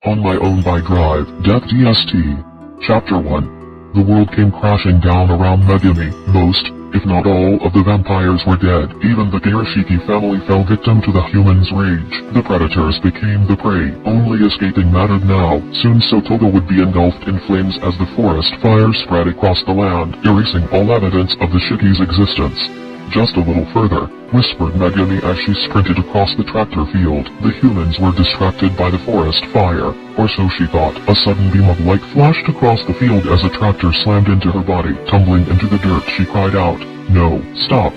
On My Own by Dr Death DST. Chapter 1. The world came crashing down around Megumi. Most, if not all, of the vampires were dead. Even the Garashiki family fell victim to the humans' rage. The predators became the prey. Only escaping mattered now. Soon Sotoba would be engulfed in flames as the forest fire spread across the land, erasing all evidence of the Shiki's existence. Just a little further, whispered Megumi as she sprinted across the tractor field. The humans were distracted by the forest fire, or so she thought. A sudden beam of light flashed across the field as a tractor slammed into her body. Tumbling into the dirt, she cried out, "No, stop!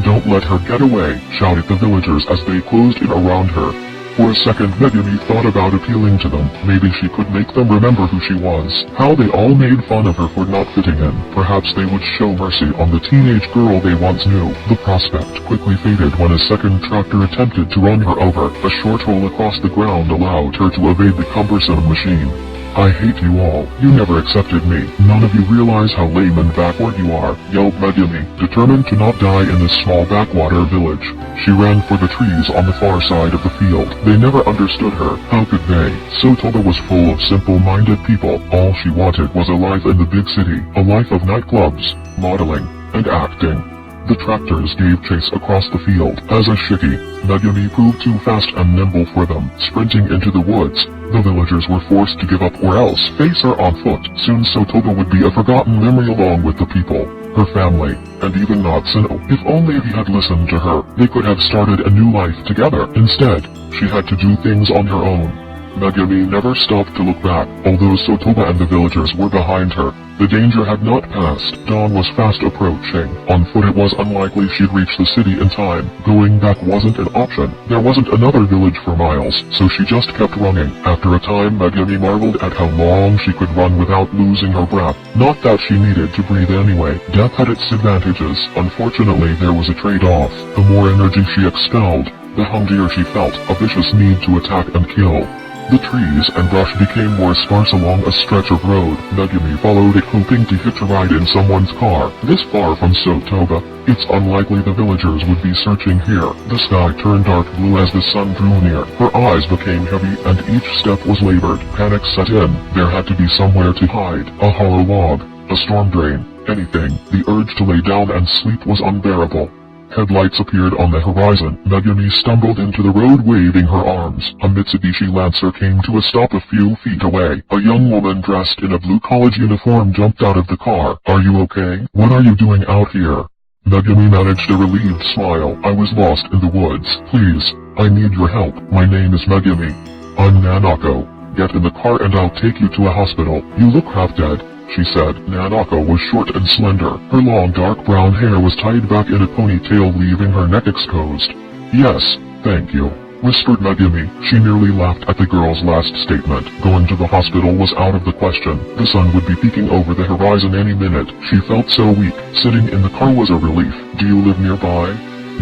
Don't let her get away!" shouted the villagers as they closed in around her. For a second, Megumi thought about appealing to them. Maybe she could make them remember who she was. How they all made fun of her for not fitting in. Perhaps they would show mercy on the teenage girl they once knew. The prospect quickly faded when a second tractor attempted to run her over. A short hole across the ground allowed her to evade the cumbersome machine. "I hate you all. You never accepted me. None of you realize how lame and backward you are," yelled Megumi, determined to not die in this small backwater village. She ran for the trees on the far side of the field. They never understood her. How could they? Sotoba was full of simple-minded people. All she wanted was a life in the big city, a life of nightclubs, modeling, and acting. The tractors gave chase across the field. As a Shiki, Megumi proved too fast and nimble for them. Sprinting into the woods, the villagers were forced to give up or else face her on foot. Soon Sotoba would be a forgotten memory along with the people, her family, and even Natsuno. If only he had listened to her, they could have started a new life together. Instead, she had to do things on her own. Megumi never stopped to look back, although Sotoba and the villagers were behind her. The danger had not passed. Dawn was fast approaching. On foot it was unlikely she'd reach the city in time. Going back wasn't an option. There wasn't another village for miles, so she just kept running. After a time, Megumi marveled at how long she could run without losing her breath. Not that she needed to breathe anyway. Death had its advantages. Unfortunately, there was a trade-off. The more energy she expelled, the hungrier she felt, a vicious need to attack and kill. The trees and brush became more sparse along a stretch of road. Megumi followed it, hoping to hitch a ride in someone's car. This far from Sotoba, it's unlikely the villagers would be searching here. The sky turned dark blue as the sun drew near. Her eyes became heavy and each step was labored. Panic set in. There had to be somewhere to hide. A hollow log, a storm drain, anything. The urge to lay down and sleep was unbearable. Headlights appeared on the horizon. Megumi stumbled into the road waving her arms. A Mitsubishi Lancer came to a stop a few feet away. A young woman dressed in a blue college uniform jumped out of the car. "Are you okay? What are you doing out here?" Megumi managed a relieved smile. "I was lost in the woods. Please, I need your help. My name is Megumi. I'm Nanako. Get in the car and I'll take you to a hospital. You look half dead," she said. Nanako was short and slender. Her long dark brown hair was tied back in a ponytail, leaving her neck exposed. "Yes, thank you," whispered Megumi. She nearly laughed at the girl's last statement. Going to the hospital was out of the question. The sun would be peeking over the horizon any minute. She felt so weak. Sitting in the car was a relief. "Do you live nearby?"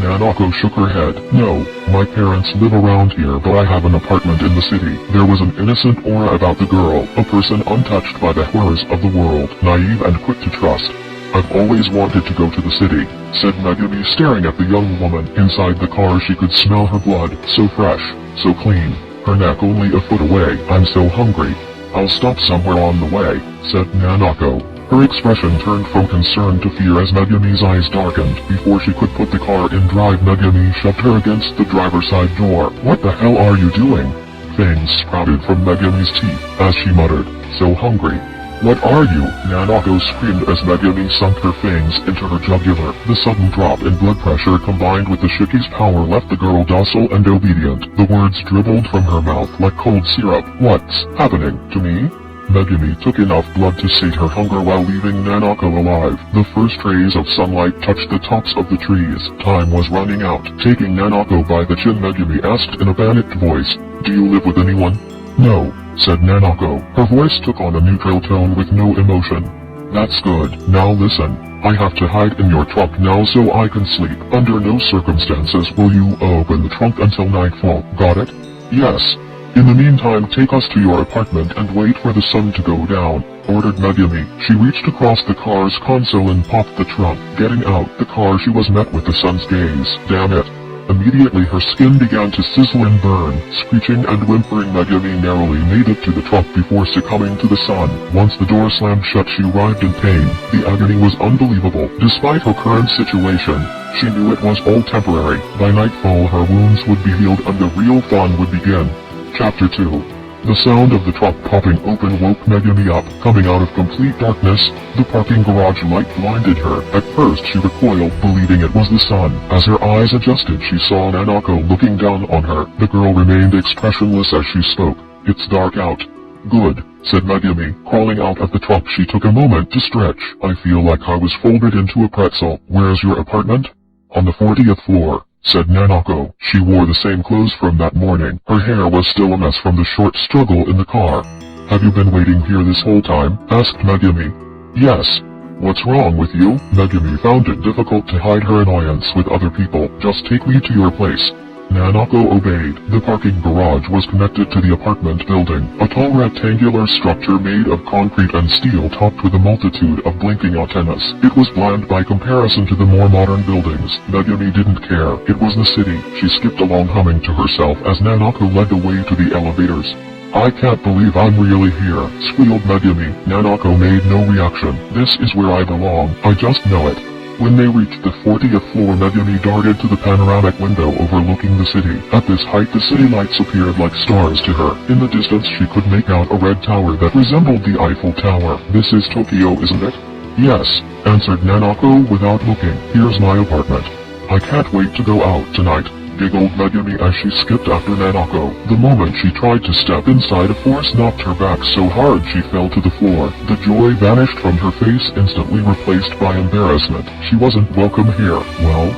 Nanako shook her head. "No, my parents live around here, but I have an apartment in the city." There was an innocent aura about the girl, a person untouched by the horrors of the world, naive and quick to trust. "I've always wanted to go to the city," said Megumi, staring at the young woman. Inside the car she could smell her blood, so fresh, so clean. Her neck only a foot away. "I'm so hungry." "I'll stop somewhere on the way," said Nanako. Her expression turned from concern to fear as Megumi's eyes darkened. Before she could put the car in drive, Megumi shoved her against the driver's side door. "What the hell are you doing?" Fangs sprouted from Megumi's teeth as she muttered, "So hungry." "What are you?" Nanako screamed as Megumi sunk her fangs into her jugular. The sudden drop in blood pressure combined with the Shiki's power left the girl docile and obedient. The words dribbled from her mouth like cold syrup. "What's happening to me?" Megumi took enough blood to sate her hunger while leaving Nanako alive. The first rays of sunlight touched the tops of the trees. Time was running out. Taking Nanako by the chin, Megumi asked in a panicked voice, "Do you live with anyone?" "No," said Nanako. Her voice took on a neutral tone with no emotion. "That's good. Now listen. I have to hide in your trunk now so I can sleep. Under no circumstances will you open the trunk until nightfall. Got it?" "Yes." "In the meantime, take us to your apartment and wait for the sun to go down," ordered Megumi. She reached across the car's console and popped the trunk. Getting out the car, she was met with the sun's gaze. "Damn it. Immediately her skin began to sizzle and burn. Screeching and whimpering, Megumi narrowly made it to the truck before succumbing to the sun. Once the door slammed shut, she writhed in pain. The agony was unbelievable. Despite her current situation, she knew it was all temporary. By nightfall her wounds would be healed and the real fun would begin. Chapter 2. The sound of the truck popping open woke Megumi up. Coming out of complete darkness, the parking garage light blinded her. At first she recoiled, believing it was the sun. As her eyes adjusted, she saw Nanako looking down on her. The girl remained expressionless as she spoke. "It's dark out." "Good," said Megumi. Crawling out of the truck, she took a moment to stretch. "I feel like I was folded into a pretzel." "Where's your apartment?" "On the 40th floor. Said Nanako. She wore the same clothes from that morning. Her hair was still a mess from the short struggle in the car. "Have you been waiting here this whole time?" asked Megumi. "Yes." "What's wrong with you?" Megumi found it difficult to hide her annoyance with other people. "Just take me to your place." Nanako obeyed. The parking garage was connected to the apartment building, a tall rectangular structure made of concrete and steel topped with a multitude of blinking antennas. It was bland by comparison to the more modern buildings. Megumi didn't care. It was the city. She skipped along humming to herself as Nanako led the way to the elevators. "I can't believe I'm really here," squealed Megumi. Nanako made no reaction. "This is where I belong. I just know it." When they reached the 40th floor, Megumi darted to the panoramic window overlooking the city. At this height, the city lights appeared like stars to her. In the distance, she could make out a red tower that resembled the Eiffel Tower. "This is Tokyo, isn't it?" "Yes," answered Nanako without looking. "Here's my apartment." "I can't wait to go out tonight," giggled Megumi as she skipped after Nanako. The moment she tried to step inside, a force knocked her back so hard she fell to the floor. The joy vanished from her face, instantly replaced by embarrassment. She wasn't welcome here. "Well,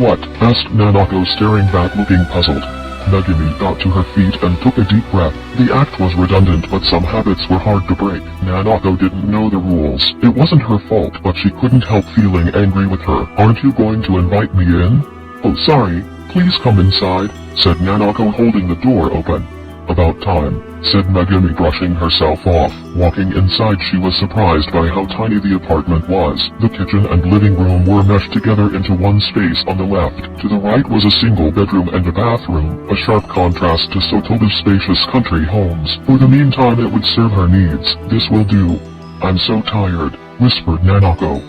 what?" asked Nanako, staring back looking puzzled. Megumi got to her feet and took a deep breath. The act was redundant, but some habits were hard to break. Nanako didn't know the rules. It wasn't her fault, but she couldn't help feeling angry with her. "Aren't you going to invite me in?" "Oh, sorry. Please come inside," said Nanako, holding the door open. "About time," said Megumi, brushing herself off. Walking inside, she was surprised by how tiny the apartment was. The kitchen and living room were meshed together into one space on the left. To the right was a single bedroom and a bathroom, a sharp contrast to Sotoba's spacious country homes. For the meantime, it would serve her needs. "This will do." "I'm so tired," whispered Nanako.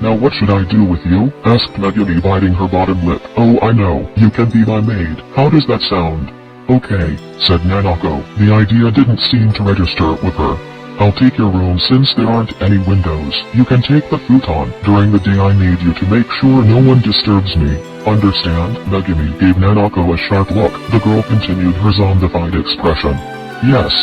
"Now what should I do with you?" asked Megumi, biting her bottom lip. "Oh, I know. You can be my maid. How does that sound?" "Okay," said Nanako. The idea didn't seem to register with her. "I'll take your room since there aren't any windows. You can take the futon. During the day I need you to make sure no one disturbs me. Understand?" Megumi gave Nanako a sharp look. The girl continued her zombified expression. "Yes.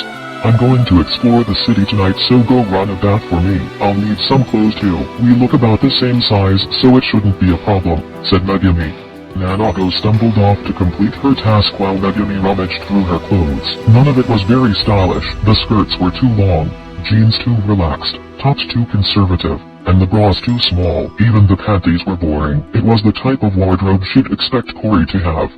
I'm going to explore the city tonight, so go run a bath for me. I'll need some clothes too. We look about the same size, so it shouldn't be a problem," said Megumi. Nanako stumbled off to complete her task while Megumi rummaged through her clothes. None of it was very stylish. The skirts were too long, jeans too relaxed, tops too conservative, and the bras too small. Even the panties were boring. It was the type of wardrobe she'd expect Cory to have.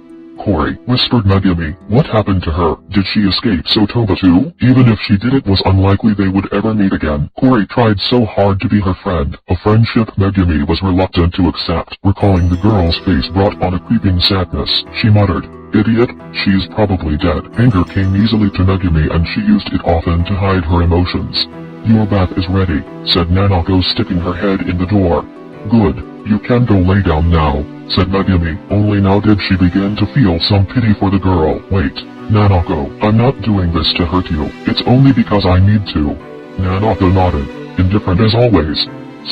"Cory," whispered Megumi. "What happened to her? Did she escape Sotoba too?" Even if she did, it was unlikely they would ever meet again. Cory tried so hard to be her friend, a friendship Megumi was reluctant to accept. Recalling the girl's face brought on a creeping sadness. She muttered, "Idiot, she's probably dead." Anger came easily to Megumi and she used it often to hide her emotions. "Your bath is ready," said Nanako, sticking her head in the door. "Good. You can go lay down now," said Megumi. Only now did she begin to feel some pity for the girl. "Wait, Nanako, I'm not doing this to hurt you. It's only because I need to." Nanako nodded, indifferent as always.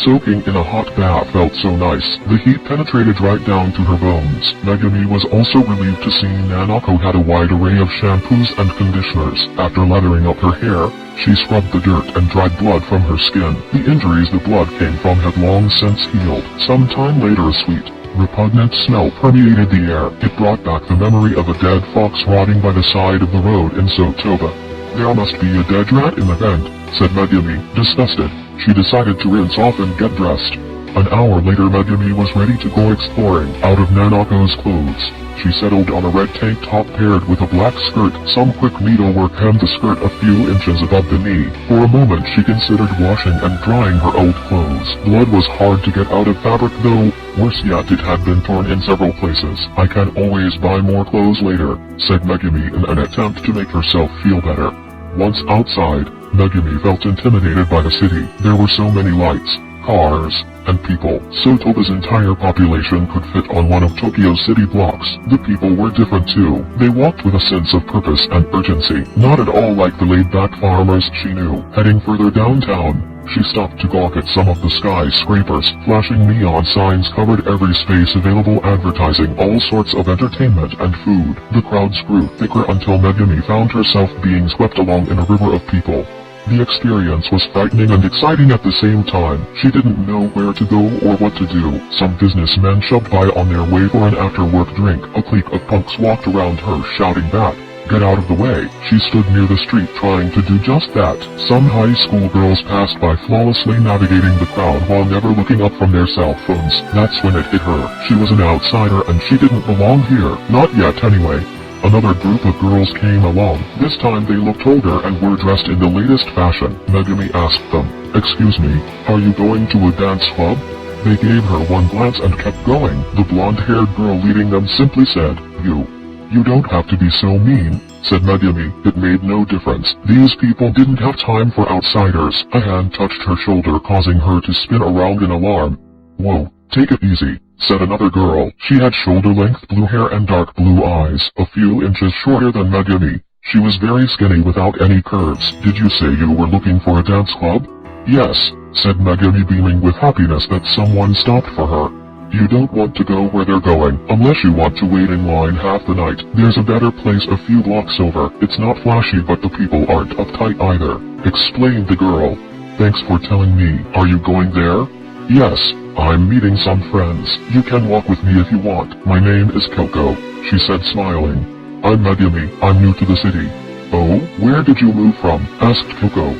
Soaking in a hot bath felt so nice. The heat penetrated right down to her bones. Megumi was also relieved to see Nanako had a wide array of shampoos and conditioners. After lathering up her hair, she scrubbed the dirt and dried blood from her skin. The injuries the blood came from had long since healed. Some time later, a sweet, repugnant smell permeated the air. It brought back the memory of a dead fox rotting by the side of the road in Sotoba. "There must be a dead rat in the vent," said Megumi, disgusted. She decided to rinse off and get dressed. An hour later Megumi was ready to go exploring out of Nanako's clothes. She settled on a red tank top paired with a black skirt. Some quick needlework hemmed the skirt a few inches above the knee. For a moment she considered washing and drying her old clothes. Blood was hard to get out of fabric though. Worse yet, it had been torn in several places. I can always buy more clothes later, said Megumi in an attempt to make herself feel better. Once outside, Megumi felt intimidated by the city. There were so many lights, cars, and people. So Toba's entire population could fit on one of Tokyo's city blocks. The people were different too. They walked with a sense of purpose and urgency, not at all like the laid-back farmers she knew. Heading further downtown, she stopped to gawk at some of the skyscrapers. Flashing neon signs covered every space available, advertising all sorts of entertainment and food. The crowds grew thicker until Megumi found herself being swept along in a river of people. The experience was frightening and exciting at the same time. She didn't know where to go or what to do. Some businessmen shoved by on their way for an after-work drink. A clique of punks walked around her, shouting back, "Get out of the way." She stood near the street trying to do just that. Some high school girls passed by, flawlessly navigating the crowd while never looking up from their cell phones. That's when it hit her. She was an outsider and she didn't belong here. Not yet, anyway. Another group of girls came along. This time they looked older and were dressed in the latest fashion. Megumi asked them, "Excuse me, are you going to a dance club?" They gave her one glance and kept going. The blonde-haired girl leading them simply said, You don't have to be so mean," said Megumi. It made no difference. These people didn't have time for outsiders. A hand touched her shoulder, causing her to spin around in alarm. "Whoa, take it easy," said another girl. She had shoulder-length blue hair and dark blue eyes, a few inches shorter than Megumi. She was very skinny without any curves. "Did you say you were looking for a dance club?" "Yes," said Megumi, beaming with happiness that someone stopped for her. "You don't want to go where they're going, unless you want to wait in line half the night. There's a better place a few blocks over. It's not flashy, but the people aren't uptight either," explained the girl. "Thanks for telling me. Are you going there?" "Yes, I'm meeting some friends. You can walk with me if you want. My name is Kyoko," she said, smiling. "I'm Megumi. I'm new to the city." "Oh, where did you move from?" asked Kyoko.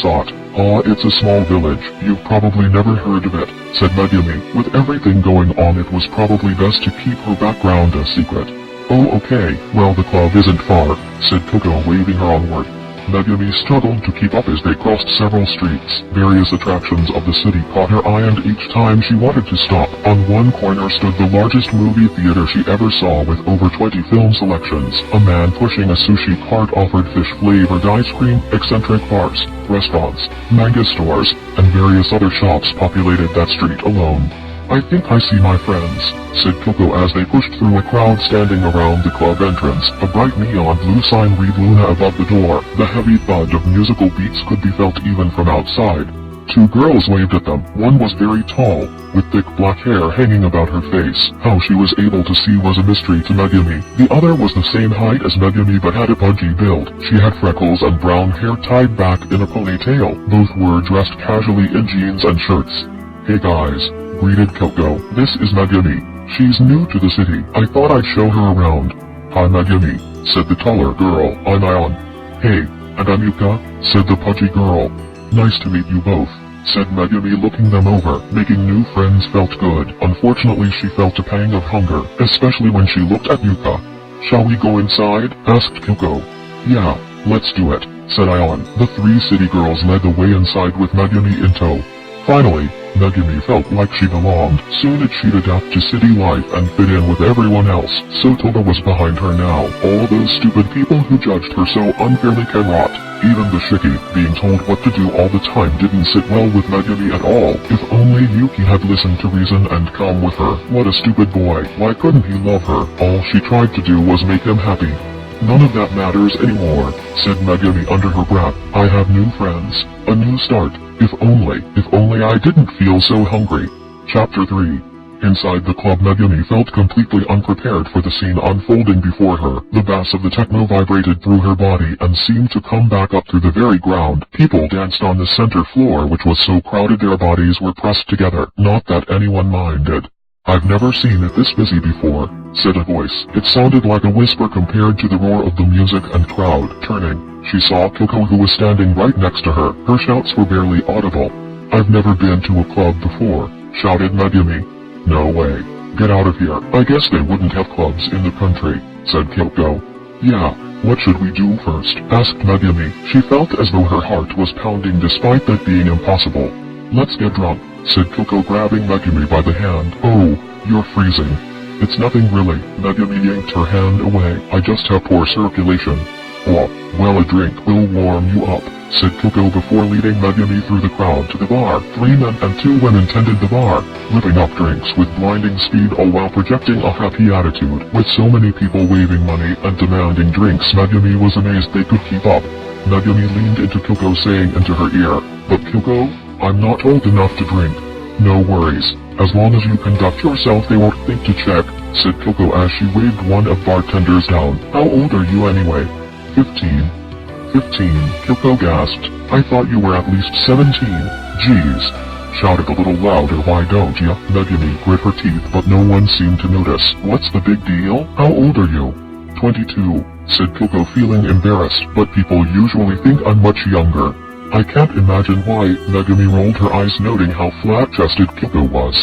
"Sought. It's a small village. You've probably never heard of it," said Megumi. With everything going on, it was probably best to keep her background a secret. "Oh, okay. Well, the club isn't far," said Kyoko, waving her onward. Megumi struggled to keep up as they crossed several streets. Various attractions of the city caught her eye, and each time she wanted to stop. On one corner stood the largest movie theater she ever saw, with over 20 film selections. A man pushing a sushi cart offered fish-flavored ice cream. Eccentric bars, restaurants, manga stores, and various other shops populated that street alone. "I think I see my friends," said Kyoko as they pushed through a crowd standing around the club entrance. A bright neon blue sign read Luna above the door. The heavy thud of musical beats could be felt even from outside. Two girls waved at them. One was very tall, with thick black hair hanging about her face. How she was able to see was a mystery to Megumi. The other was the same height as Megumi but had a pudgy build. She had freckles and brown hair tied back in a ponytail. Both were dressed casually in jeans and shirts. "Hey guys," greeted Kyoko. "This is Megumi. She's new to the city. I thought I'd show her around." "Hi Megumi," said the taller girl. "I'm Aon." "Hey, and I'm Yuka," said the pudgy girl. "Nice to meet you both," said Megumi, looking them over. Making new friends felt good. Unfortunately, she felt a pang of hunger, especially when she looked at Yuka. "Shall we go inside?" asked Kyoko. "Yeah, let's do it," said Aon. The three city girls led the way inside with Megumi in tow. Finally, Megumi felt like she belonged. Soon she'd adapt to city life and fit in with everyone else. So Toba was behind her now. All those stupid people who judged her so unfairly can rot. Even the Shiki, being told what to do all the time, didn't sit well with Megumi at all. If only Yuki had listened to reason and come with her. What a stupid boy. Why couldn't he love her? All she tried to do was make him happy. "None of that matters anymore," said Megumi under her breath. "I have new friends. A new start. If only I didn't feel so hungry." Chapter 3. Inside the club, Megumi felt completely unprepared for the scene unfolding before her. The bass of the techno vibrated through her body and seemed to come back up through the very ground. People danced on the center floor, which was so crowded their bodies were pressed together. Not that anyone minded. "I've never seen it this busy before," said a voice. It sounded like a whisper compared to the roar of the music and crowd. Turning, she saw Kyoko, who was standing right next to her. Her shouts were barely audible. "I've never been to a club before," shouted Megumi. No way. Get out of here. I guess they wouldn't have clubs in the country, said Kyoko. Yeah, what should we do first? Asked Megumi. She felt as though her heart was pounding despite that being impossible. Let's get drunk, said Kyoko, grabbing Megumi by the hand. Oh, you're freezing. It's nothing really. Megumi yanked her hand away. I just have poor circulation. Oh, well, a drink will warm you up, said Kyoko before leading Megumi through the crowd to the bar. 3 men and 2 women tended the bar, whipping up drinks with blinding speed, all while projecting a happy attitude. With so many people waving money and demanding drinks, Megumi was amazed they could keep up. Megumi leaned into Kyoko, saying into her ear, But Kyoko, I'm not old enough to drink. No worries. As long as you conduct yourself, they won't think to check, said Kyoko as she waved one of bartenders down. How old are you anyway? 15. 15, Kyoko gasped. I thought you were at least 17. Geez. Shouted a little louder, why don't ya? Megumi grit her teeth, but no one seemed to notice. What's the big deal? How old are you? 22, said Kyoko, feeling embarrassed, but people usually think I'm much younger. I can't imagine why. Megumi rolled her eyes, noting how flat-chested Kyoko was.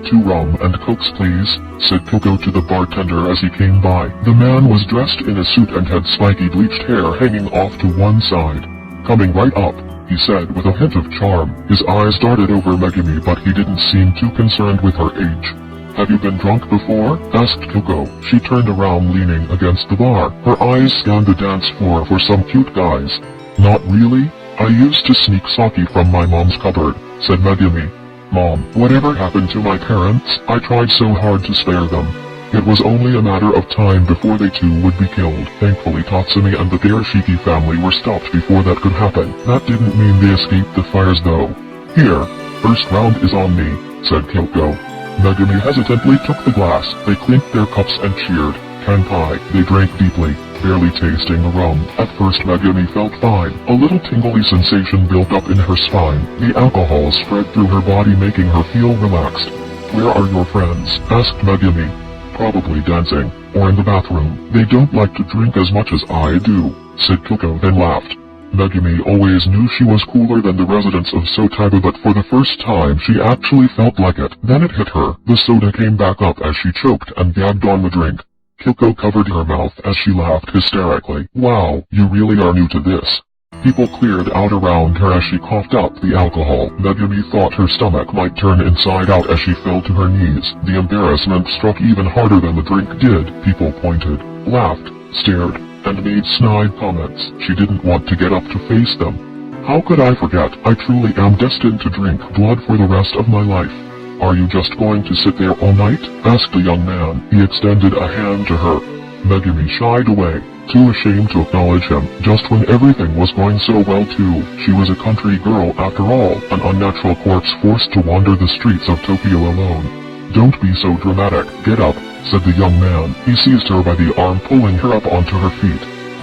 2 rum and cokes, please, said Kyoko to the bartender as he came by. The man was dressed in a suit and had spiky bleached hair hanging off to one side. Coming right up, he said with a hint of charm. His eyes darted over Megumi, but he didn't seem too concerned with her age. Have you been drunk before? Asked Kyoko. She turned around, leaning against the bar. Her eyes scanned the dance floor for some cute guys. Not really. I used to sneak sake from my mom's cupboard, said Megumi. Mom, whatever happened to my parents? I tried so hard to spare them. It was only a matter of time before they too would be killed. Thankfully, Tatsumi and the Garashiki family were stopped before that could happen. That didn't mean they escaped the fires though. Here, first round is on me, said Kyoko. Megumi hesitantly took the glass. They clinked their cups and cheered. Kanpai. They drank deeply, barely tasting the rum. At first Megumi felt fine. A little tingly sensation built up in her spine. The alcohol spread through her body, making her feel relaxed. Where are your friends? Asked Megumi. Probably dancing, or in the bathroom. They don't like to drink as much as I do, said Kyoko, then laughed. Megumi always knew she was cooler than the residents of Sotaiba, but for the first time she actually felt like it. Then it hit her. The soda came back up as she choked and gagged on the drink. Kyoko covered her mouth as she laughed hysterically. Wow, you really are new to this. People cleared out around her as she coughed up the alcohol. Megumi thought her stomach might turn inside out as she fell to her knees. The embarrassment struck even harder than the drink did. People pointed, laughed, stared, and made snide comments. She didn't want to get up to face them. How could I forget? I truly am destined to drink blood for the rest of my life. Are you just going to sit there all night? Asked the young man. He extended a hand to her. Megumi shied away, too ashamed to acknowledge him, just when everything was going so well too. She was a country girl after all, an unnatural corpse forced to wander the streets of Tokyo alone. Don't be so dramatic. Get up, said the young man. He seized her by the arm, pulling her up onto her feet.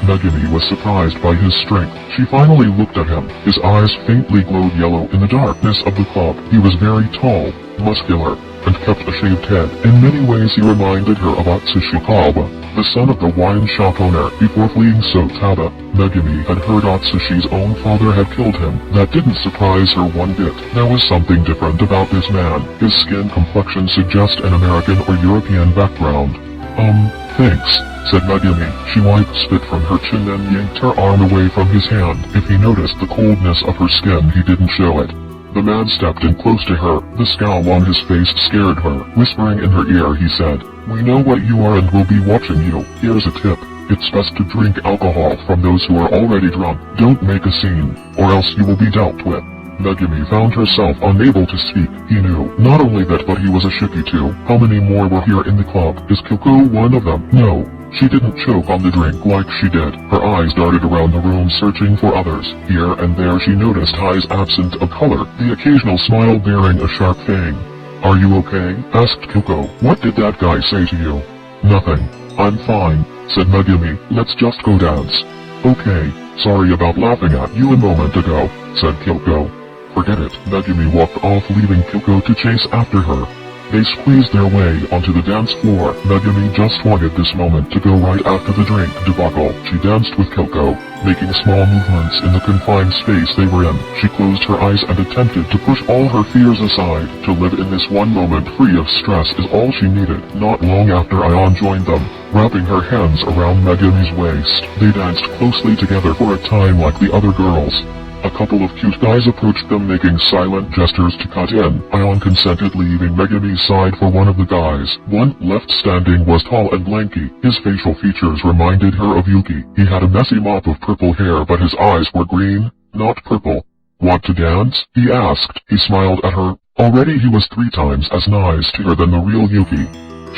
Megumi was surprised by his strength. She finally looked at him. His eyes faintly glowed yellow in the darkness of the club. He was very tall, muscular, and kept a shaved head. In many ways he reminded her of Atsushi Kawaba, the son of the wine shop owner. Before fleeing Sotaiba, Megumi had heard Atsushi's own father had killed him. That didn't surprise her one bit. There was something different about this man. His skin complexion suggests an American or European background. Thanks, said Megumi. She wiped spit from her chin and yanked her arm away from his hand. If he noticed the coldness of her skin, he didn't show it. The man stepped in close to her. The scowl on his face scared her. Whispering in her ear, he said, We know what you are and will be watching you. Here's a tip. It's best to drink alcohol from those who are already drunk. Don't make a scene, or else you will be dealt with. Megumi found herself unable to speak. He knew not only that, but he was a shiki too. How many more were here in the club? Is Kyoko one of them? No. She didn't choke on the drink like she did. Her eyes darted around the room, searching for others. Here and there she noticed eyes absent of color, the occasional smile bearing a sharp fang. Are you okay? Asked Kyoko. What did that guy say to you? Nothing. I'm fine, said Megumi. Let's just go dance. Okay. Sorry about laughing at you a moment ago, said Kyoko. Forget it. Megumi walked off, leaving Kyoko to chase after her. They squeezed their way onto the dance floor. Megumi just wanted this moment to go right after the drink debacle. She danced with Kyoko, making small movements in the confined space they were in. She closed her eyes and attempted to push all her fears aside. To live in this one moment free of stress is all she needed. Not long after Aion joined them, wrapping her hands around Megumi's waist. They danced closely together for a time like the other girls. A couple of cute guys approached them making silent gestures to cut in. Aion consented, leaving Megumi's side for one of the guys. One left standing was tall and lanky. His facial features reminded her of Yuki. He had a messy mop of purple hair, but his eyes were green, not purple. Want to dance? He asked. He smiled at her. Already he was 3 times as nice to her than the real Yuki.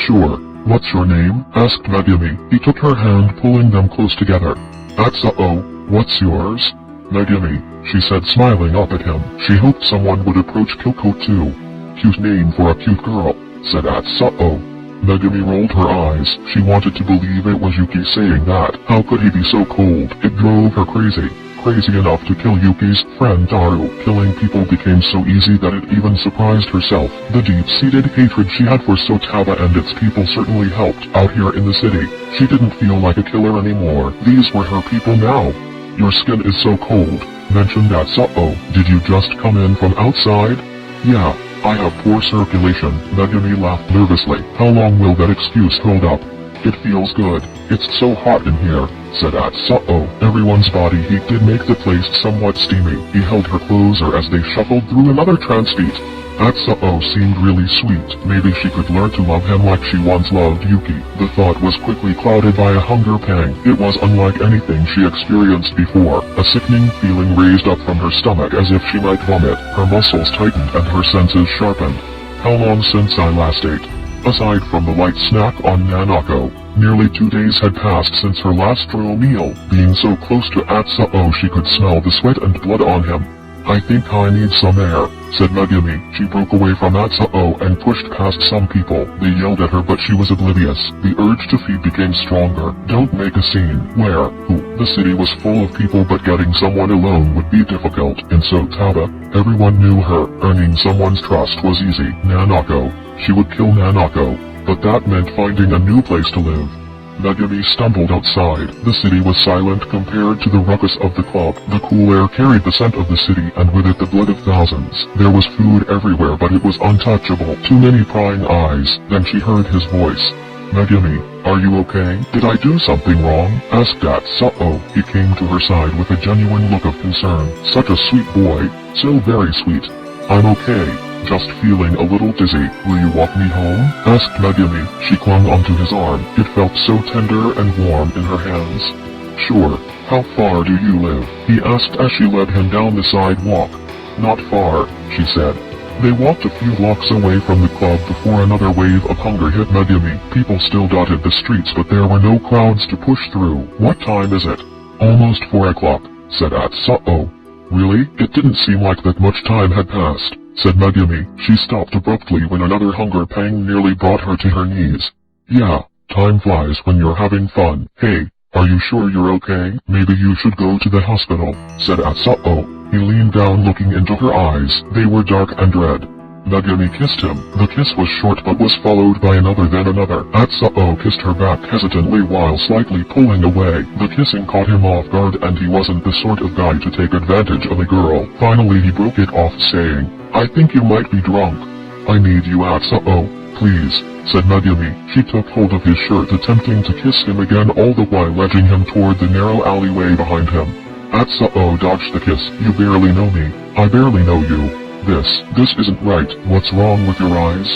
Sure. What's your name? Asked Megumi. He took her hand, pulling them close together. Atsuo. What's yours? Megumi, she said, smiling up at him. She hoped someone would approach Kyoko too. Cute name for a cute girl, said Atsuo. Megumi rolled her eyes. She wanted to believe it was Yuki saying that. How could he be so cold? It drove her crazy. Crazy enough to kill Yuki's friend Daru. Killing people became so easy that it even surprised herself. The deep-seated hatred she had for Sotaba and its people certainly helped out here in the city. She didn't feel like a killer anymore. These were her people now. Your skin is so cold, mentioned Atsuo. Did you just come in from outside? Yeah, I have poor circulation. Megumi laughed nervously. How long will that excuse hold up? It feels good. It's so hot in here, said Atsuo. Everyone's body heat did make the place somewhat steamy. He held her closer as they shuffled through another trance beat. Atsuo seemed really sweet. Maybe she could learn to love him like she once loved Yuki. The thought was quickly clouded by a hunger pang. It was unlike anything she experienced before. A sickening feeling raised up from her stomach as if she might vomit. Her muscles tightened and her senses sharpened. How long since I last ate? Aside from the light snack on Nanako, nearly 2 days had passed since her last real meal. Being so close to Atsuo, she could smell the sweat and blood on him. I think I need some air, said Megumi. She broke away from Atsuo and pushed past some people. They yelled at her, but she was oblivious. The urge to feed became stronger. Don't make a scene. Where? Who? The city was full of people, but getting someone alone would be difficult. And so Taba, everyone knew her. Earning someone's trust was easy. Nanako. She would kill Nanako, but that meant finding a new place to live. Megumi stumbled outside. The city was silent compared to the ruckus of the club. The cool air carried the scent of the city, and with it the blood of thousands. There was food everywhere, but it was untouchable. Too many prying eyes. Then she heard his voice. Megumi, are you okay? Did I do something wrong? Asked Atsuo. He came to her side with a genuine look of concern. Such a sweet boy. So very sweet. I'm okay. Just feeling a little dizzy. Will you walk me home? Asked Megumi. She clung onto his arm. It felt so tender and warm in her hands. Sure. How far do you live? He asked as she led him down the sidewalk. Not far, she said. They walked a few blocks away from the club before another wave of hunger hit Megumi. People still dotted the streets, but there were no crowds to push through. What time is it? Almost 4 o'clock, said Atsuo. Really? It didn't seem like that much time had passed, said Megumi. She stopped abruptly when another hunger pang nearly brought her to her knees. Yeah, time flies when you're having fun. Hey, are you sure you're okay? Maybe you should go to the hospital, said Atsuo. He leaned down, looking into her eyes. They were dark and red. Megumi kissed him. The kiss was short but was followed by another, then another. Atsuo kissed her back hesitantly while slightly pulling away. The kissing caught him off guard, and he wasn't the sort of guy to take advantage of a girl. Finally he broke it off, saying, I think you might be drunk. I need you, Atsuo. Please, said Megumi. She took hold of his shirt, attempting to kiss him again, all the while edging him toward the narrow alleyway behind him. Atsuo dodged the kiss. You barely know me. I barely know you. This isn't right. What's wrong with your eyes?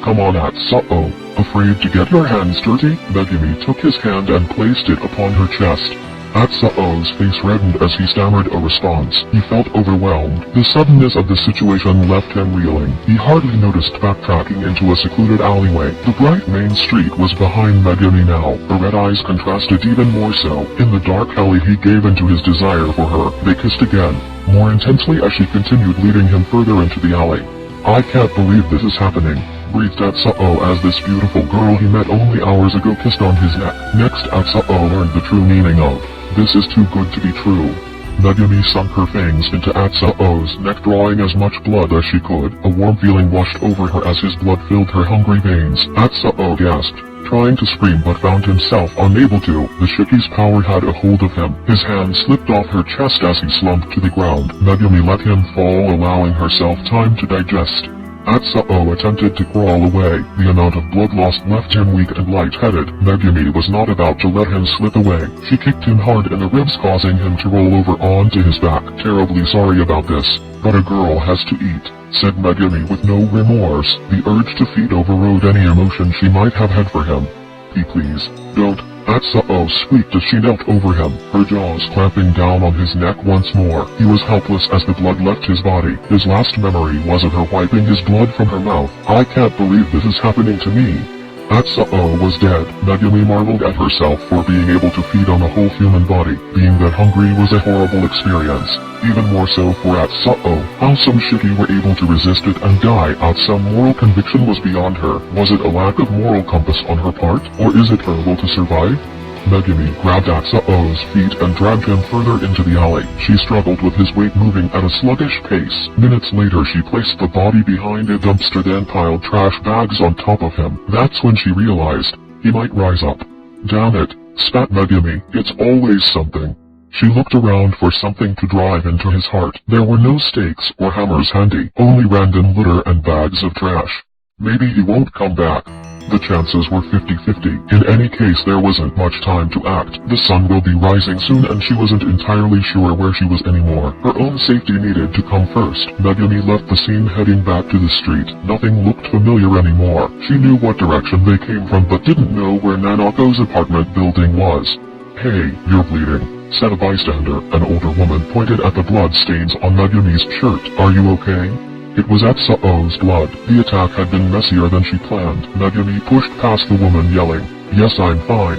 Come on, Atsuo. Afraid to get your hands dirty? Megumi took his hand and placed it upon her chest. Atsuo's face reddened as he stammered a response. He felt overwhelmed. The suddenness of the situation left him reeling. He hardly noticed backtracking into a secluded alleyway. The bright main street was behind Megumi now. Her red eyes contrasted even more so. In the dark alley he gave into his desire for her. They kissed again, more intensely as she continued, leading him further into the alley. I can't believe this is happening, breathed Atsuo as this beautiful girl he met only hours ago kissed on his neck. Next Atsuo learned the true meaning of, this is too good to be true. Megumi sunk her fangs into Atsuo's neck, drawing as much blood as she could. A warm feeling washed over her as his blood filled her hungry veins. Atsuo gasped, trying to scream but found himself unable to. The Shiki's power had a hold of him. His hand slipped off her chest as he slumped to the ground. Megumi let him fall, allowing herself time to digest. Atsuo attempted to crawl away. The amount of blood lost left him weak and light-headed. Megumi was not about to let him slip away. She kicked him hard in the ribs, causing him to roll over onto his back. Terribly sorry about this, but a girl has to eat, said Megumi with no remorse. The urge to feed overrode any emotion she might have had for him. Please, don't. Atsuo squeaked as she knelt over him, her jaws clamping down on his neck once more. He was helpless as the blood left his body. His last memory was of her wiping his blood from her mouth. I can't believe this is happening to me. Atsuo was dead. Megumi marveled at herself for being able to feed on a whole human body. Being that hungry was a horrible experience. Even more so for Atsuo. How some Shiki were able to resist it and die out some moral conviction was beyond her. Was it a lack of moral compass on her part, or is it her will to survive? Megumi grabbed Atsuo's feet and dragged him further into the alley. She struggled with his weight moving at a sluggish pace. Minutes later she placed the body behind a dumpster, then piled trash bags on top of him. That's when she realized he might rise up. Damn it, spat Megumi, it's always something. She looked around for something to drive into his heart. There were no stakes or hammers handy, only random litter and bags of trash. Maybe he won't come back. The chances were 50-50. In any case, there wasn't much time to act. The sun will be rising soon and she wasn't entirely sure where she was anymore. Her own safety needed to come first. Megumi left the scene, heading back to the street. Nothing looked familiar anymore. She knew what direction they came from but didn't know where Nanako's apartment building was. Hey, you're bleeding, said a bystander. An older woman pointed at the blood stains on Megumi's shirt. Are you okay? It was Atsuo's blood. The attack had been messier than she planned. Megumi pushed past the woman, yelling, "Yes, I'm fine."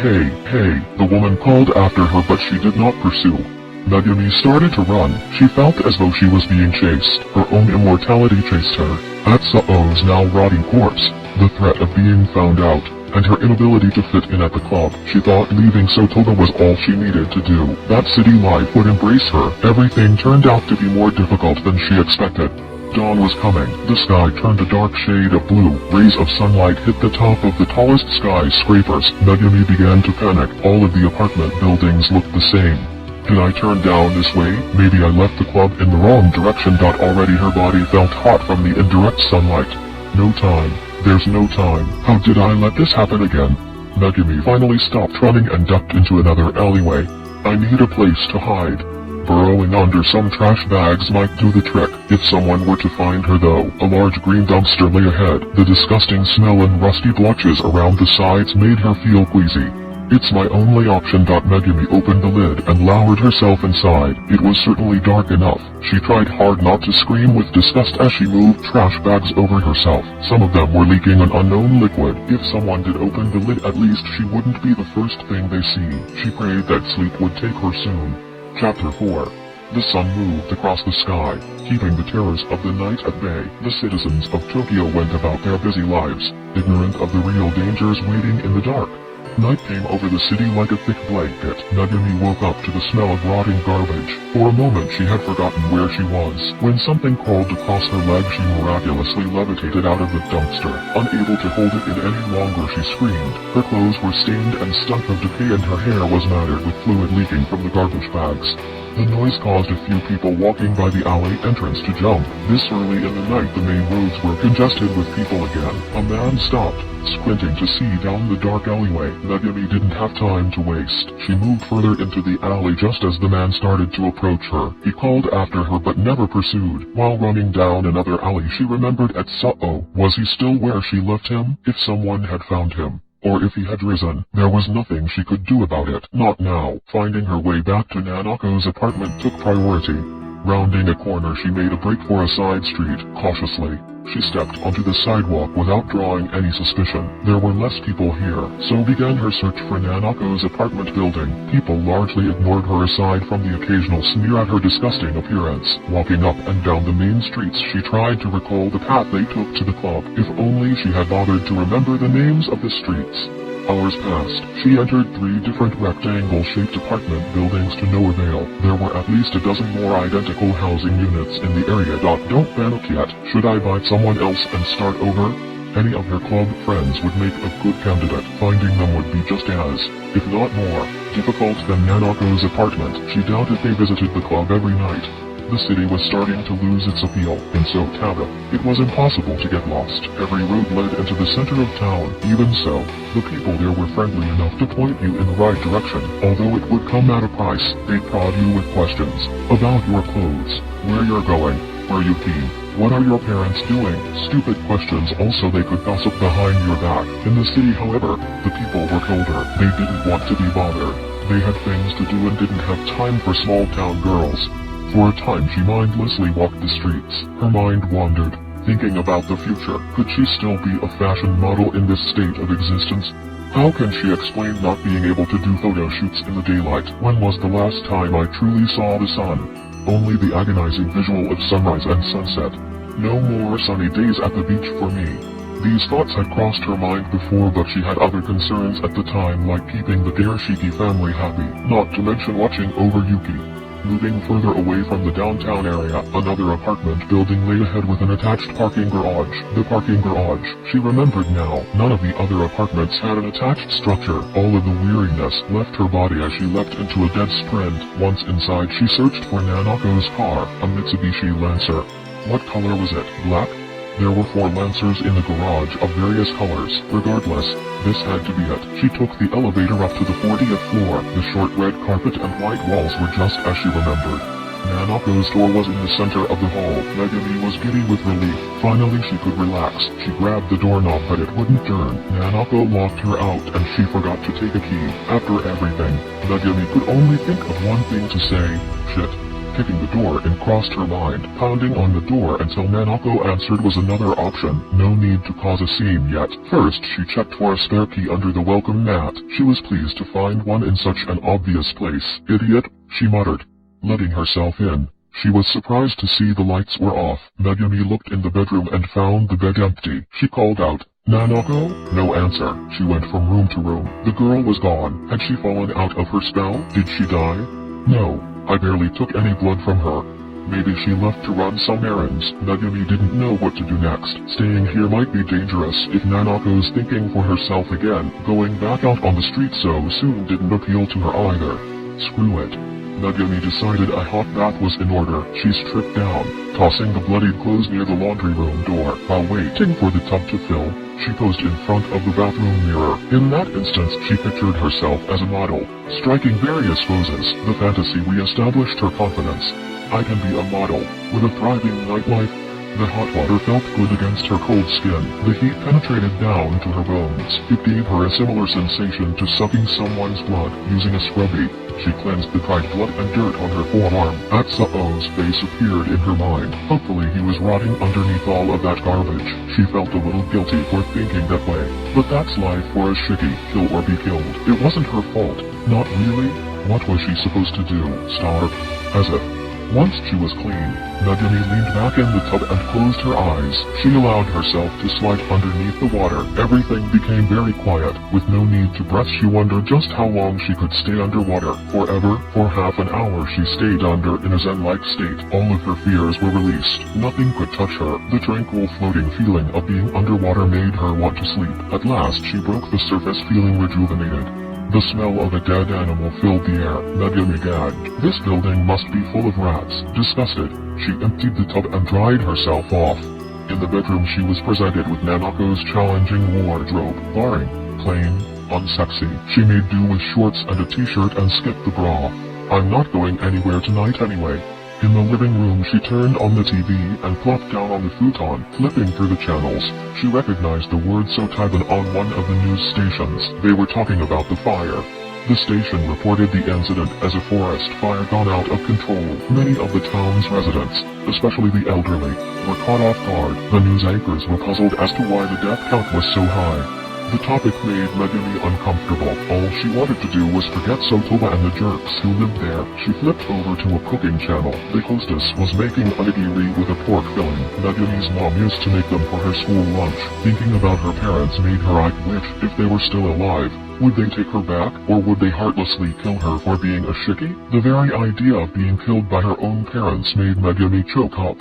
Hey, the woman called after her but she did not pursue. Megumi started to run. She felt as though she was being chased. Her own immortality chased her. Atsuo's now rotting corpse, the threat of being found out, and her inability to fit in at the club. She thought leaving Sotoba was all she needed to do. That city life would embrace her. Everything turned out to be more difficult than she expected. Dawn was coming. The sky turned a dark shade of blue. Rays of sunlight hit the top of the tallest skyscrapers. Megumi began to panic. All of the apartment buildings looked the same. Did I turn down this way? Maybe I left the club in the wrong direction. Already her body felt hot from the indirect sunlight. No time. There's no time. How did I let this happen again? Megumi finally stopped running and ducked into another alleyway. I need a place to hide. Burrowing under some trash bags might do the trick. If someone were to find her though, a large green dumpster lay ahead. The disgusting smell and rusty blotches around the sides made her feel queasy. It's my only option. Megumi opened the lid and lowered herself inside. It was certainly dark enough. She tried hard not to scream with disgust as she moved trash bags over herself. Some of them were leaking an unknown liquid. If someone did open the lid, at least she wouldn't be the first thing they see. She prayed that sleep would take her soon. Chapter 4. The sun moved across the sky, keeping the terrors of the night at bay. The citizens of Tokyo went about their busy lives, ignorant of the real dangers waiting in the dark. Night came over the city like a thick blanket. Megumi woke up to the smell of rotting garbage. For a moment she had forgotten where she was. When something crawled across her leg, she miraculously levitated out of the dumpster. Unable to hold it in any longer, she screamed. Her clothes were stained and stunk of decay and her hair was matted with fluid leaking from the garbage bags. The noise caused a few people walking by the alley entrance to jump. This early in the night the main roads were congested with people again. A man stopped, squinting to see down the dark alleyway. Megumi didn't have time to waste. She moved further into the alley just as the man started to approach her. He called after her but never pursued. While running down another alley she remembered Atsuo. Was he still where she left him? If someone had found him, or if he had risen, there was nothing she could do about it. Not now. Finding her way back to Nanako's apartment took priority. Rounding a corner she made a break for a side street. Cautiously, she stepped onto the sidewalk without drawing any suspicion. There were less people here, so began her search for Nanako's apartment building. People largely ignored her aside from the occasional sneer at her disgusting appearance. Walking up and down the main streets she tried to recall the path they took to the club. If only she had bothered to remember the names of the streets. Hours passed. She entered 3 different rectangle-shaped apartment buildings to no avail. There were at least a dozen more identical housing units in the area. Don't panic yet. Should I buy someone else and start over? Any of her club friends would make a good candidate. Finding them would be just as, if not more, difficult than Nanako's apartment. She doubted they visited the club every night. The city was starting to lose its appeal, and so it was impossible to get lost. Every road led into the center of town. Even so, the people there were friendly enough to point you in the right direction. Although it would come at a price, they'd prod you with questions about your clothes, where you're going, where you came, what are your parents doing? Stupid questions. Also, they could gossip behind your back. In the city, however, the people were colder. They didn't want to be bothered. They had things to do and didn't have time for small-town girls. For a time she mindlessly walked the streets. Her mind wandered, thinking about the future. Could she still be a fashion model in this state of existence? How can she explain not being able to do photo shoots in the daylight? When was the last time I truly saw the sun? Only the agonizing visual of sunrise and sunset. No more sunny days at the beach for me. These thoughts had crossed her mind before, but she had other concerns at the time, like keeping the Garashiki family happy, not to mention watching over Yuki. Moving further away from the downtown area, another apartment building lay ahead with an attached parking garage. The parking garage. She remembered now. None of the other apartments had an attached structure. All of the weariness left her body as she leapt into a dead sprint. Once inside, she searched for Nanako's car, a Mitsubishi Lancer. What color was it? Black? There were 4 Lancers in the garage of various colors. Regardless, this had to be it. She took the elevator up to the 40th floor. The short red carpet and white walls were just as she remembered. Nanako's door was in the center of the hall. Megumi was giddy with relief. Finally she could relax. She grabbed the doorknob, but it wouldn't turn. Nanako locked her out, and she forgot to take a key. After everything, Megumi could only think of one thing to say. Shit. Kicking the door in crossed her mind. Pounding on the door until Nanako answered was another option. No need to cause a scene yet. First, she checked for a spare key under the welcome mat. She was pleased to find one in such an obvious place. Idiot, she muttered, letting herself in. She was surprised to see the lights were off. Megumi looked in the bedroom and found the bed empty. She called out, "Nanako?" No answer. She went from room to room. The girl was gone. Had she fallen out of her spell? Did she die? No. I barely took any blood from her. Maybe she left to run some errands. Megumi didn't know what to do next. Staying here might be dangerous if Nanako's thinking for herself again. Going back out on the street so soon didn't appeal to her either. Screw it. Megumi decided a hot bath was in order. She stripped down, tossing the bloodied clothes near the laundry room door. While waiting for the tub to fill, she posed in front of the bathroom mirror. In that instance, she pictured herself as a model, striking various poses. The fantasy re-established her confidence. I can be a model, with a thriving nightlife. The hot water felt good against her cold skin. The heat penetrated down to her bones. It gave her a similar sensation to sucking someone's blood. Using a scrubby, she cleansed the dried blood and dirt on her forearm. Atsuo's face appeared in her mind. Hopefully he was rotting underneath all of that garbage. She felt a little guilty for thinking that way. But that's life for a shiki. Kill or be killed. It wasn't her fault. Not really. What was she supposed to do? Starve? As if. Once she was clean, Megumi leaned back in the tub and closed her eyes. She allowed herself to slide underneath the water. Everything became very quiet. With no need to breath, she wondered just how long she could stay underwater. Forever? For half an hour she stayed under in a zen-like state. All of her fears were released. Nothing could touch her. The tranquil floating feeling of being underwater made her want to sleep. At last she broke the surface, feeling rejuvenated. The smell of a dead animal filled the air. Megumi gagged. This building must be full of rats. Disgusted, she emptied the tub and dried herself off. In the bedroom she was presented with Nanako's challenging wardrobe. Boring, plain, unsexy. She made do with shorts and a t-shirt and skipped the bra. I'm not going anywhere tonight anyway. In the living room she turned on the TV and plopped down on the futon, flipping through the channels. She recognized the word Sotaban on one of the news stations. They were talking about the fire. The station reported the incident as a forest fire gone out of control. Many of the town's residents, especially the elderly, were caught off guard. The news anchors were puzzled as to why the death count was so high. The topic made Megumi uncomfortable. All she wanted to do was forget Sotoba and the jerks who lived there. She flipped over to a cooking channel. The hostess was making onigiri with a pork filling. Megumi's mom used to make them for her school lunch. Thinking about her parents made her wish if they were still alive. Would they take her back, or would they heartlessly kill her for being a shiki? The very idea of being killed by her own parents made Megumi choke up.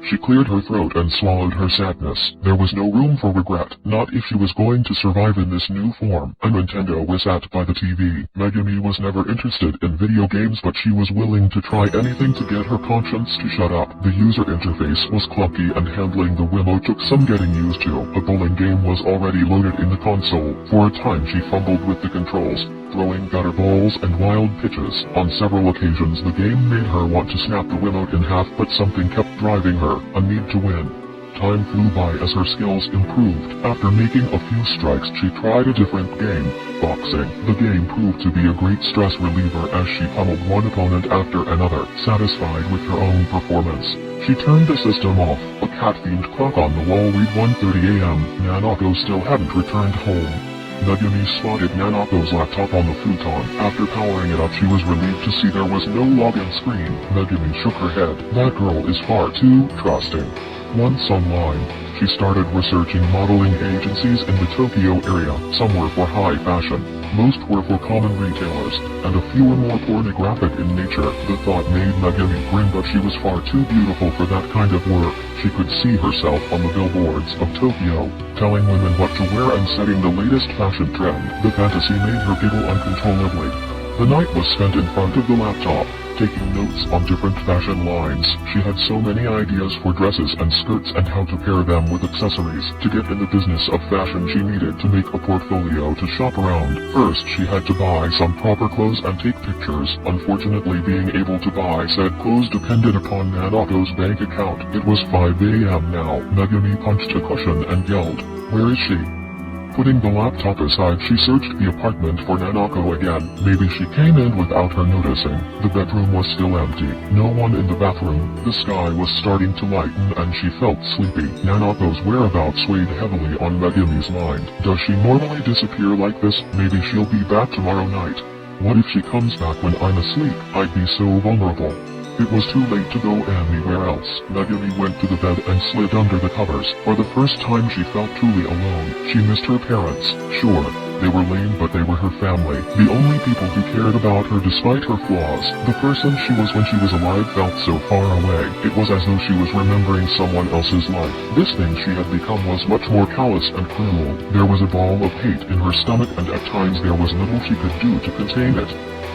She cleared her throat and swallowed her sadness. There was no room for regret, not if she was going to survive in this new form. A Nintendo was sat by the TV. Megumi was never interested in video games, but she was willing to try anything to get her conscience to shut up. The user interface was clunky and handling the Wiimote took some getting used to. A bowling game was already loaded in the console. For a time she fumbled with the controls, throwing gutter balls and wild pitches. On several occasions the game made her want to snap the Wiimote in half, but something kept driving her, a need to win. Time flew by as her skills improved. After making a few strikes she tried a different game, boxing. The game proved to be a great stress reliever as she pummeled one opponent after another. Satisfied with her own performance, she turned the system off. A cat-themed clock on the wall read 1:30 a.m. Nanako still hadn't returned home. Megumi spotted Nanako's laptop on the futon. After powering it up she was relieved to see there was no login screen. Megumi shook her head. That girl is far too trusting. Once online, she started researching modeling agencies in the Tokyo area. Some were for high fashion, most were for common retailers, and a few were more pornographic in nature. The thought made Megumi grin, but she was far too beautiful for that kind of work. She could see herself on the billboards of Tokyo, telling women what to wear and setting the latest fashion trend. The fantasy made her giggle uncontrollably. The night was spent in front of the laptop, taking notes on different fashion lines. She had so many ideas for dresses and skirts and how to pair them with accessories. To get in the business of fashion she needed to make a portfolio to shop around. First she had to buy some proper clothes and take pictures. Unfortunately being able to buy said clothes depended upon Nanako's bank account. It was 5 a.m. now. Megumi punched a cushion and yelled, "Where is she?" Putting the laptop aside, she searched the apartment for Nanako again. Maybe she came in without her noticing. The bedroom was still empty. No one in the bathroom. The sky was starting to lighten and she felt sleepy. Nanako's whereabouts weighed heavily on Megumi's mind. Does she normally disappear like this? Maybe she'll be back tomorrow night. What if she comes back when I'm asleep? I'd be so vulnerable. It was too late to go anywhere else. Megumi went to the bed and slid under the covers. For the first time she felt truly alone. She missed her parents. Sure, they were lame, but they were her family. The only people who cared about her despite her flaws. The person she was when she was alive felt so far away. It was as though she was remembering someone else's life. This thing she had become was much more callous and cruel. There was a ball of hate in her stomach and at times there was little she could do to contain it.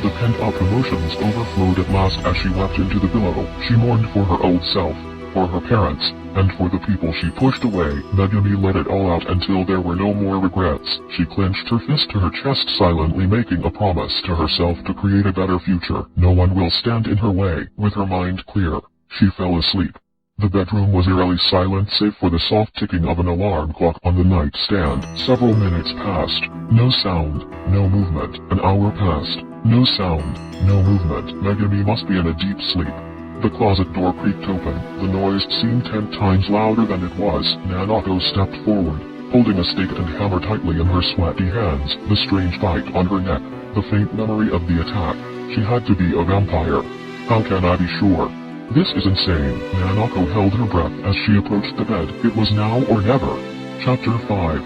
The pent-up emotions overflowed at last as she wept into the pillow. She mourned for her old self, for her parents, and for the people she pushed away. Megumi let it all out until there were no more regrets. She clenched her fist to her chest, silently making a promise to herself to create a better future. No one will stand in her way. With her mind clear, she fell asleep. The bedroom was eerily silent save for the soft ticking of an alarm clock on the nightstand. Several minutes passed. No sound, no movement. An hour passed. No sound, no movement. Megumi must be in a deep sleep. The closet door creaked open. The noise seemed 10 times louder than it was. Nanako stepped forward, holding a stake and hammer tightly in her sweaty hands. The strange bite on her neck, the faint memory of the attack. She had to be a vampire. How can I be sure? This is insane. Nanako held her breath as she approached the bed. It was now or never. Chapter 5.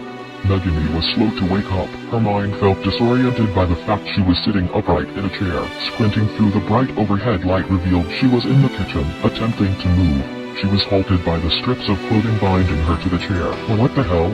Megumi was slow to wake up. Her mind felt disoriented by the fact she was sitting upright in a chair. Squinting through the bright overhead light revealed she was in the kitchen, attempting to move. She was halted by the strips of clothing binding her to the chair. Well, what the hell?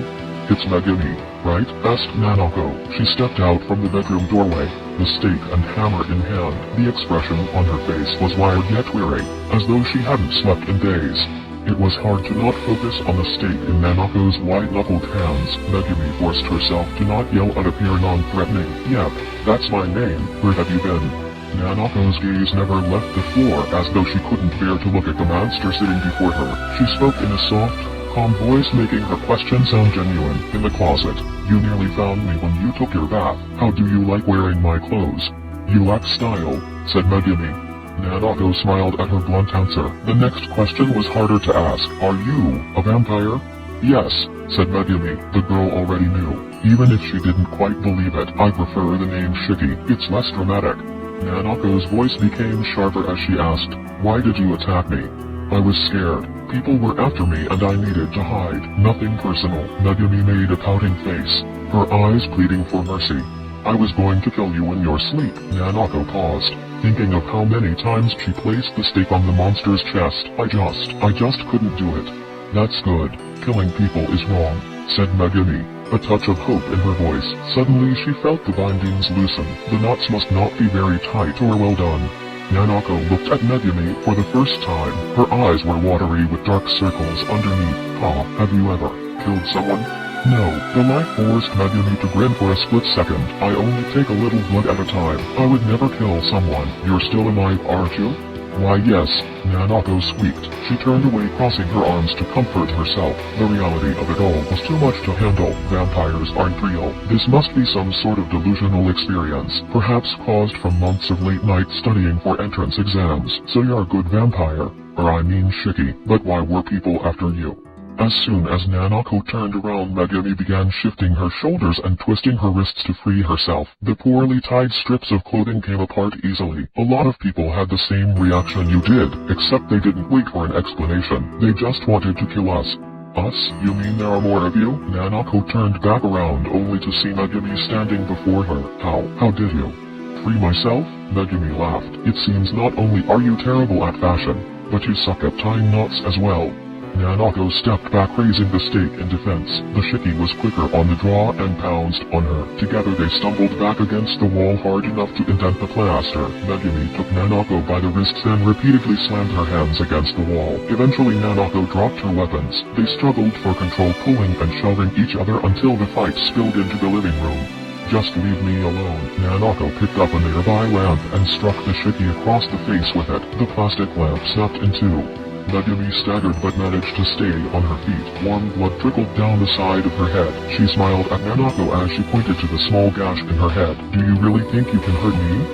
It's Megumi, right? Asked Nanako. She stepped out from the bedroom doorway, the stake and hammer in hand. The expression on her face was wild yet weary, as though she hadn't slept in days. It was hard to not focus on the stake in Nanako's white-knuckled hands. Megumi forced herself to not yell and appear non-threatening. Yep, that's my name. Where have you been? Nanako's gaze never left the floor, as though she couldn't bear to look at the monster sitting before her. She spoke in a soft, calm voice, making her question sound genuine. In the closet. You nearly found me when you took your bath. How do you like wearing my clothes? You lack style, said Megumi. Nanako smiled at her blunt answer. The next question was harder to ask. Are you a vampire? Yes, said Megumi. The girl already knew. Even if she didn't quite believe it, I prefer the name Shiki. It's less dramatic. Nanako's voice became sharper as she asked, "Why did you attack me?" "I was scared. People were after me and I needed to hide. Nothing personal." Megumi made a pouting face, her eyes pleading for mercy. "I was going to kill you in your sleep." Nanako paused, thinking of how many times she placed the stake on the monster's chest. I just couldn't do it." "That's good. Killing people is wrong," said Megumi, a touch of hope in her voice. Suddenly she felt the bindings loosen. The knots must not be very tight or well done. Nanako looked at Megumi for the first time. Her eyes were watery with dark circles underneath. Have you ever killed someone?" "No." The light forced Megumi to grin for a split second. "I only take a little blood at a time. I would never kill someone." "You're still alive, aren't you?" "Why, yes." Nanako squeaked. She turned away, crossing her arms to comfort herself. The reality of it all was too much to handle. Vampires aren't real. This must be some sort of delusional experience, perhaps caused from months of late night studying for entrance exams. "So you're a good vampire. Or I mean Shiki. But why were people after you?" As soon as Nanako turned around, Megumi began shifting her shoulders and twisting her wrists to free herself. The poorly tied strips of clothing came apart easily. "A lot of people had the same reaction you did, except they didn't wait for an explanation. They just wanted to kill us." "Us? You mean there are more of you?" Nanako turned back around only to see Megumi standing before her. How did you?" "Free myself?" Megumi laughed. "It seems not only are you terrible at fashion, but you suck at tying knots as well." Nanako stepped back, raising the stake in defense. The Shiki was quicker on the draw and pounced on her. Together they stumbled back against the wall hard enough to indent the plaster. Megumi took Nanako by the wrists and repeatedly slammed her hands against the wall. Eventually Nanako dropped her weapons. They struggled for control, pulling and shoving each other until the fight spilled into the living room. "Just leave me alone." Nanako picked up a nearby lamp and struck the Shiki across the face with it. The plastic lamp snapped in two. Megumi staggered but managed to stay on her feet. Warm blood trickled down the side of her head. She smiled at Nanako as she pointed to the small gash in her head. "Do you really think you can hurt me?"